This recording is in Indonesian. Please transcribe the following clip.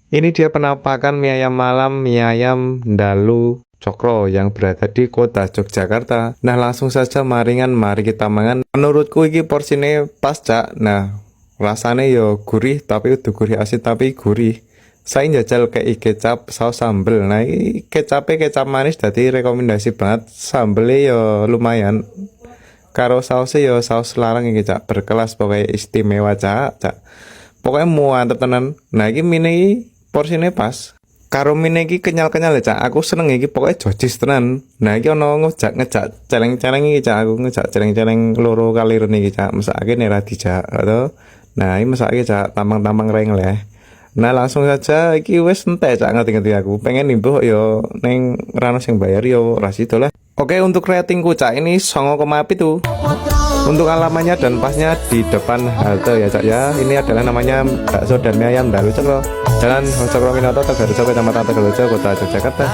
Ini dia penampakan mie ayam malam, mie ayam Dalu Cokro yang berada di kota Yogyakarta. Nah, langsung saja maringan, mari kita mangan. Menurutku ini porsinya pas, Cak. Nah, rasanya yo gurih tapi udah gurih asin tapi gurih. Saya jajal kayak kecap saus sambel. Nah, ini kecapnya kecap manis jadi rekomendasi banget. Sambelnya yo lumayan. Karo sausnya yo saus larang iki, Cak. Berkelas pokoknya istimewa, Cak. Pokoknya mantep tenan. Nah, ini mini porsinya pas. Karo mini iki kenyal-kenyal ya, Cak. Aku seneng iki pokoknya jojis tenan. Nah, iki ono ngejak celeng-celeng iki, Cak. Aku ngejak celeng-celeng loro kali rene iki, Cak. Mesake nek ra dijak, atau nah, ini mesake, Cak, tampang-tampang reng leh. Nah, langsung saja iki wis entek, Cak, ngerti-ngerti aku. Pengen nimbuh yo ning rano sing bayar yo ras itu lah. Oke, untuk ratingku, Cak, ini 9,7. Untuk alamannya dan pasnya di depan halte ya, Cak ya. Ini adalah namanya bakso dan mie ayam Dalu Cokro, Jalan Cokro Minoto, Tegarejo, Kecamatan Tegarejo, Kota Yogyakarta.